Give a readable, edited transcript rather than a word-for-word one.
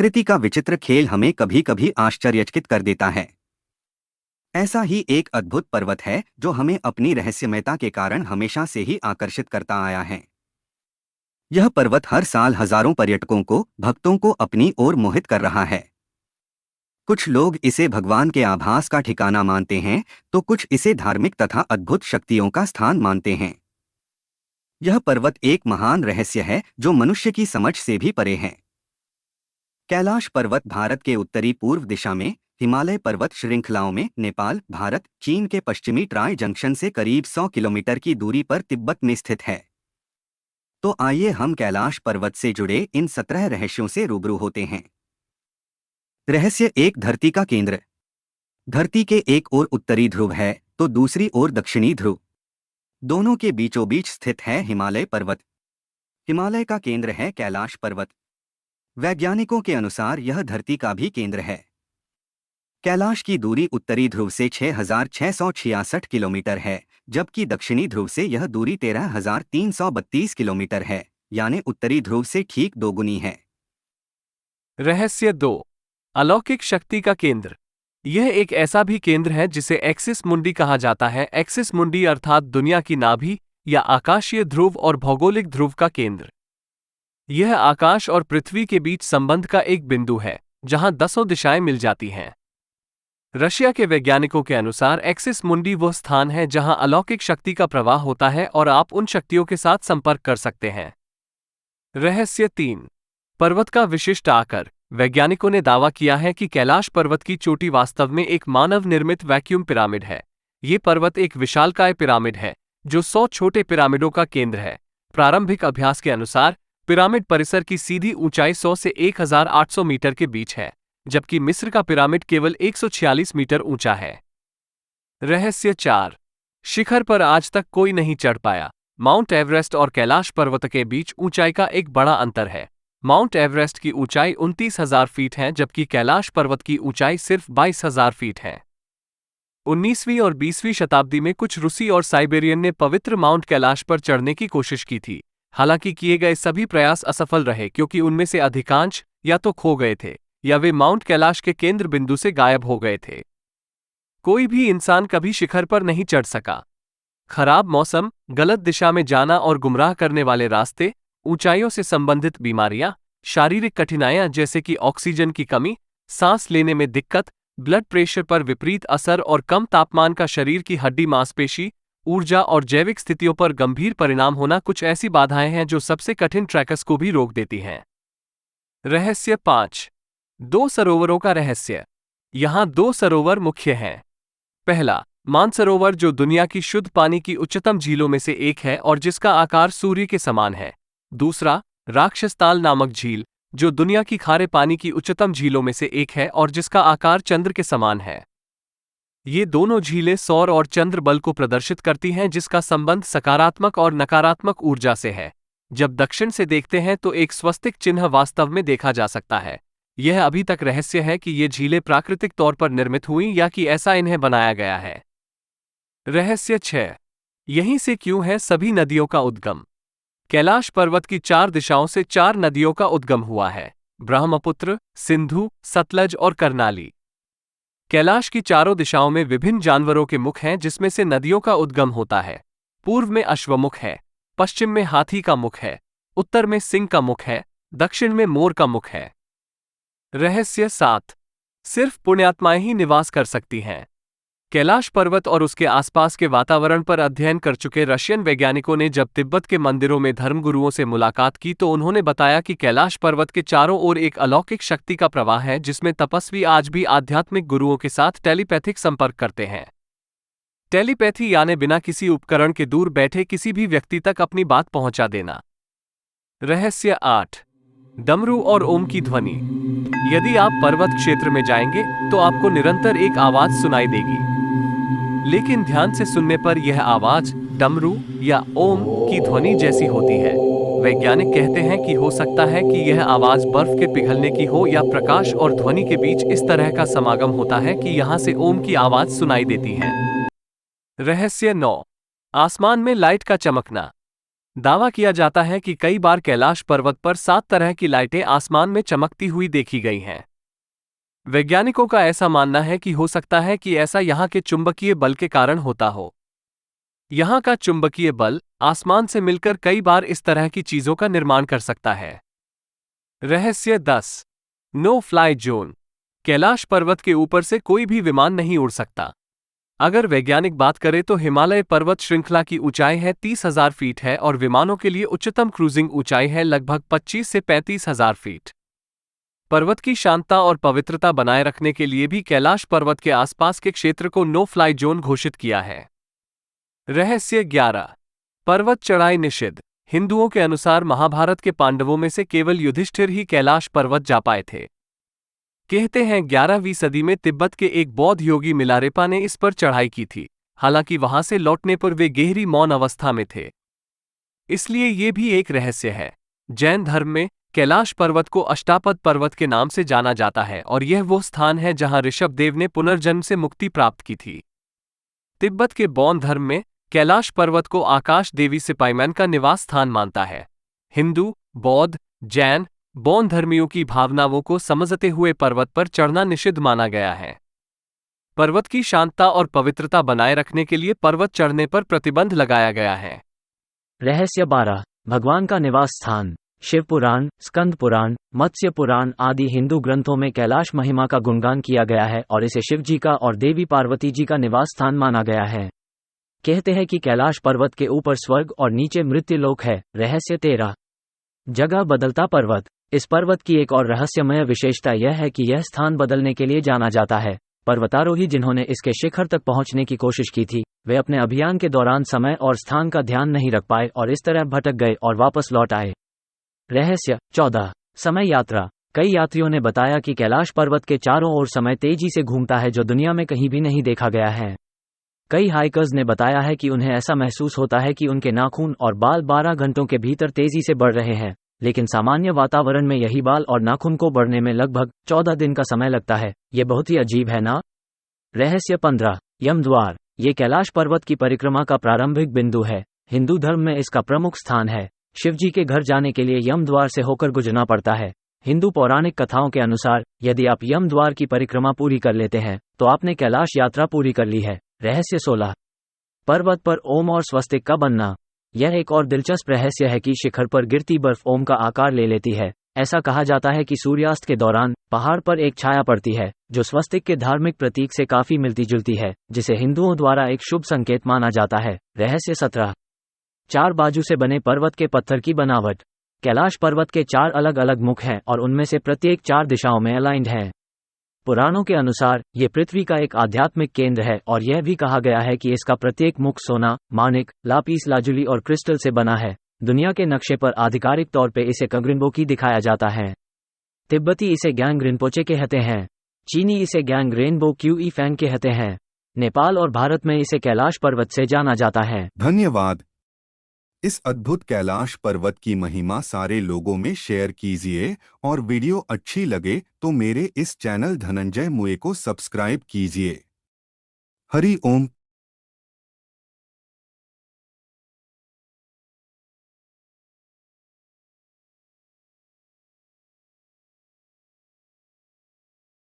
प्रकृति का विचित्र खेल हमें कभी कभी आश्चर्यचकित कर देता है। ऐसा ही एक अद्भुत पर्वत है जो हमें अपनी रहस्यमयता के कारण हमेशा से ही आकर्षित करता आया है। यह पर्वत हर साल हजारों पर्यटकों को, भक्तों को अपनी ओर मोहित कर रहा है। कुछ लोग इसे भगवान के आभास का ठिकाना मानते हैं, तो कुछ इसे धार्मिक तथा अद्भुत शक्तियों का स्थान मानते हैं। यह पर्वत एक महान रहस्य है जो मनुष्य की समझ से भी परे है। कैलाश पर्वत भारत के उत्तरी पूर्व दिशा में हिमालय पर्वत श्रृंखलाओं में नेपाल, भारत, चीन के पश्चिमी ट्राई जंक्शन से करीब 100 किलोमीटर की दूरी पर तिब्बत में स्थित है। तो आइए हम कैलाश पर्वत से जुड़े इन 17 रहस्यों से रूबरू होते हैं। रहस्य एक, धरती का केंद्र। धरती के एक ओर उत्तरी ध्रुव है तो दूसरी ओर दक्षिणी ध्रुव। दोनों के बीचों बीच स्थित है हिमालय पर्वत। हिमालय का केंद्र है कैलाश पर्वत। वैज्ञानिकों के अनुसार यह धरती का भी केंद्र है। कैलाश की दूरी उत्तरी ध्रुव से 6,666 किलोमीटर है, जबकि दक्षिणी ध्रुव से यह दूरी 13,332 किलोमीटर है, यानी उत्तरी ध्रुव से ठीक दोगुनी है। रहस्य 2, अलौकिक शक्ति का केंद्र। यह एक ऐसा भी केंद्र है जिसे एक्सिस मुंडी कहा जाता है। एक्सिस मुंडी अर्थात दुनिया की नाभि या आकाशीय ध्रुव और भौगोलिक ध्रुव का केंद्र। यह आकाश और पृथ्वी के बीच संबंध का एक बिंदु है जहां 10 दिशाएं मिल जाती हैं। रशिया के वैज्ञानिकों के अनुसार एक्सिस मुंडी वह स्थान है जहां अलौकिक शक्ति का प्रवाह होता है और आप उन शक्तियों के साथ संपर्क कर सकते हैं। रहस्य 3, पर्वत का विशिष्ट आकार। वैज्ञानिकों ने दावा किया है कि कैलाश पर्वत की चोटी वास्तव में एक मानव निर्मित वैक्यूम पिरामिड है। ये पर्वत एक विशालकाय पिरामिड है जो 100 छोटे पिरामिडों का केंद्र है। प्रारंभिक अभ्यास के अनुसार पिरामिड परिसर की सीधी ऊंचाई 100 से 1800 मीटर के बीच है, जबकि मिस्र का पिरामिड केवल 146 मीटर ऊंचा है। रहस्य 4, शिखर पर आज तक कोई नहीं चढ़ पाया। माउंट एवरेस्ट और कैलाश पर्वत के बीच ऊंचाई का एक बड़ा अंतर है। माउंट एवरेस्ट की ऊंचाई 29,000 फीट है, जबकि कैलाश पर्वत की ऊंचाई सिर्फ 22,000 फीट है। 19वीं और 20वीं शताब्दी में कुछ रूसी और साइबेरियन ने पवित्र माउंट कैलाश पर चढ़ने की कोशिश की थी। हालांकि किए गए सभी प्रयास असफल रहे क्योंकि उनमें से अधिकांश या तो खो गए थे या वे माउंट कैलाश के केंद्र बिंदु से गायब हो गए थे। कोई भी इंसान कभी शिखर पर नहीं चढ़ सका। खराब मौसम, गलत दिशा में जाना और गुमराह करने वाले रास्ते, ऊंचाइयों से संबंधित बीमारियां, शारीरिक कठिनाइयां जैसे कि ऑक्सीजन की कमी, सांस लेने में दिक्कत, ब्लड प्रेशर पर विपरीत असर और कम तापमान का शरीर की हड्डी, मांसपेशी, ऊर्जा और जैविक स्थितियों पर गंभीर परिणाम होना कुछ ऐसी बाधाएं हैं जो सबसे कठिन ट्रैकर्स को भी रोक देती हैं। रहस्य 5, 2 सरोवरों का रहस्य। यहां 2 सरोवर मुख्य हैं। पहला, मानसरोवर जो दुनिया की शुद्ध पानी की उच्चतम झीलों में से एक है और जिसका आकार सूर्य के समान है। दूसरा, राक्षसताल नामक झील जो दुनिया की खारे पानी की उच्चतम झीलों में से एक है और जिसका आकार चंद्र के समान है। ये दोनों झीलें सौर और चंद्र बल को प्रदर्शित करती हैं जिसका संबंध सकारात्मक और नकारात्मक ऊर्जा से है। जब दक्षिण से देखते हैं तो एक स्वस्तिक चिन्ह वास्तव में देखा जा सकता है। यह अभी तक रहस्य है कि ये झीलें प्राकृतिक तौर पर निर्मित हुई या कि ऐसा इन्हें बनाया गया है। रहस्य 6, यहीं से क्यों है सभी नदियों का उद्गम। कैलाश पर्वत की 4 दिशाओं से 4 नदियों का उद्गम हुआ है, ब्रह्मपुत्र, सिंधु, सतलज और करनाली। कैलाश की चारों दिशाओं में विभिन्न जानवरों के मुख हैं जिसमें से नदियों का उद्गम होता है। पूर्व में अश्वमुख है, पश्चिम में हाथी का मुख है, उत्तर में सिंह का मुख है, दक्षिण में मोर का मुख है। रहस्य 7, सिर्फ पुण्यात्माएं ही निवास कर सकती हैं। कैलाश पर्वत और उसके आसपास के वातावरण पर अध्ययन कर चुके रशियन वैज्ञानिकों ने जब तिब्बत के मंदिरों में धर्मगुरुओं से मुलाकात की तो उन्होंने बताया कि कैलाश पर्वत के चारों ओर एक अलौकिक शक्ति का प्रवाह है जिसमें तपस्वी आज भी आध्यात्मिक गुरुओं के साथ टेलीपैथिक संपर्क करते हैं। टेलीपैथी यानी बिना किसी उपकरण के दूर बैठे किसी भी व्यक्ति तक अपनी बात पहुंचा देना। रहस्य 8, डमरू और ओम की ध्वनि। यदि आप पर्वत क्षेत्र में जाएंगे तो आपको निरंतर एक आवाज सुनाई देगी, लेकिन ध्यान से सुनने पर यह आवाज डमरू या ओम की ध्वनि जैसी होती है। वैज्ञानिक कहते हैं कि हो सकता है कि यह आवाज बर्फ के पिघलने की हो या प्रकाश और ध्वनि के बीच इस तरह का समागम होता है कि यहां से ओम की आवाज सुनाई देती है। रहस्य 9, आसमान में लाइट का चमकना। दावा किया जाता है कि कई बार कैलाश पर्वत पर 7 तरह की लाइटें आसमान में चमकती हुई देखी गई हैं। वैज्ञानिकों का ऐसा मानना है कि हो सकता है कि ऐसा यहाँ के चुंबकीय बल के कारण होता हो। यहाँ का चुंबकीय बल आसमान से मिलकर कई बार इस तरह की चीजों का निर्माण कर सकता है। रहस्य 10। No fly zone. कैलाश पर्वत के ऊपर से कोई भी विमान नहीं उड़ सकता। अगर वैज्ञानिक बात करें तो हिमालय पर्वत श्रृंखला की ऊंचाई है 30,000 फीट है और विमानों के लिए उच्चतम क्रूजिंग ऊंचाई है लगभग 25 से 35,000 फीट। पर्वत की शांतता और पवित्रता बनाए रखने के लिए भी कैलाश पर्वत के आसपास के क्षेत्र को नो फ्लाई जोन घोषित किया है। रहस्य 11। पर्वत चढ़ाई निषिद्ध। हिंदुओं के अनुसार महाभारत के पांडवों में से केवल युधिष्ठिर ही कैलाश पर्वत जा पाए थे। कहते हैं 11वीं सदी में तिब्बत के एक बौद्ध योगी मिलारेपा ने इस पर चढ़ाई की थी, हालांकि वहां से लौटने पर वे गहरी मौन अवस्था में थे। इसलिए ये भी एक रहस्य है। जैन धर्म में कैलाश पर्वत को अष्टापद पर्वत के नाम से जाना जाता है और यह वो स्थान है जहां ऋषभदेव ने पुनर्जन्म से मुक्ति प्राप्त की थी। तिब्बत के बौद्ध धर्म में कैलाश पर्वत को आकाश देवी सिपाईमैन का निवास स्थान मानता है। हिंदू, बौद्ध, जैन, बौद्ध धर्मियों की भावनाओं को समझते हुए पर्वत पर चढ़ना निषिद्ध माना गया है। पर्वत की शांतता और पवित्रता बनाए रखने के लिए पर्वत चढ़ने पर प्रतिबंध लगाया गया है। रहस्य 12। भगवान का निवास स्थान। शिव पुराण, स्कंद पुराण, मत्स्य पुराण आदि हिंदू ग्रंथों में कैलाश महिमा का गुणगान किया गया है और इसे शिव जी का और देवी पार्वती जी का निवास स्थान माना गया है। कहते हैं कि कैलाश पर्वत के ऊपर स्वर्ग और नीचे मृत्युलोक है। रहस्य 13। जगह बदलता पर्वत। इस पर्वत की एक और रहस्यमय विशेषता यह है कि यह स्थान बदलने के लिए जाना जाता है। पर्वतारोही जिन्होंने इसके शिखर तक पहुंचने की कोशिश की थी, वे अपने अभियान के दौरान समय और स्थान का ध्यान नहीं रख पाए और इस तरह भटक गए और वापस लौट आए। रहस्य 14। समय यात्रा। कई यात्रियों ने बताया कि कैलाश पर्वत के चारों ओर समय तेजी से घूमता है जो दुनिया में कहीं भी नहीं देखा गया है। कई हाइकर्स ने बताया है कि उन्हें ऐसा महसूस होता है कि उनके नाखून और बाल 12 घंटों के भीतर तेजी से बढ़ रहे हैं, लेकिन सामान्य वातावरण में यही बाल और नाखून को बढ़ने में लगभग 14 दिन का समय लगता है। ये बहुत ही अजीब है ना? रहस्य 15। यमद्वार। ये कैलाश पर्वत की परिक्रमा का प्रारंभिक बिंदु है। हिंदू धर्म में इसका प्रमुख स्थान है। शिवजी के घर जाने के लिए यमद्वार से होकर गुजरना पड़ता है। हिंदू पौराणिक कथाओं के अनुसार यदि आप यमद्वार की परिक्रमा पूरी कर लेते हैं तो आपने कैलाश यात्रा पूरी कर ली है। रहस्य 16। पर्वत पर ओम और स्वस्तिक का बनना। यह एक और दिलचस्प रहस्य है कि शिखर पर गिरती बर्फ ओम का आकार ले लेती है। ऐसा कहा जाता है कि सूर्यास्त के दौरान पहाड़ पर एक छाया पड़ती है जो स्वस्तिक के धार्मिक प्रतीक से काफी मिलती जुलती है, जिसे हिंदुओं द्वारा एक शुभ संकेत माना जाता है। रहस्य 17। 4 बाजू से बने पर्वत के पत्थर की बनावट। कैलाश पर्वत के 4 अलग अलग मुख हैं और उनमें से प्रत्येक 4 दिशाओं में अलाइंड है। पुराणों के अनुसार ये पृथ्वी का एक आध्यात्मिक केंद्र है और यह भी कहा गया है कि इसका प्रत्येक मुख सोना, माणिक, लापीस लाजुली और क्रिस्टल से बना है। दुनिया के नक्शे पर आधिकारिक तौर पे इसे कग्रिनबोकी दिखाया जाता है। तिब्बती इसे ग्यांग रिनपोचे कहते हैं। चीनी इसे ग्यांग रेनबो क्यूई फैंग कहते हैं। नेपाल और भारत में इसे कैलाश पर्वत से जाना जाता है। धन्यवाद। इस अद्भुत कैलाश पर्वत की महिमा सारे लोगों में शेयर कीजिए और वीडियो अच्छी लगे तो मेरे इस चैनल धनंजय मुए को सब्सक्राइब कीजिए। हरि ओम।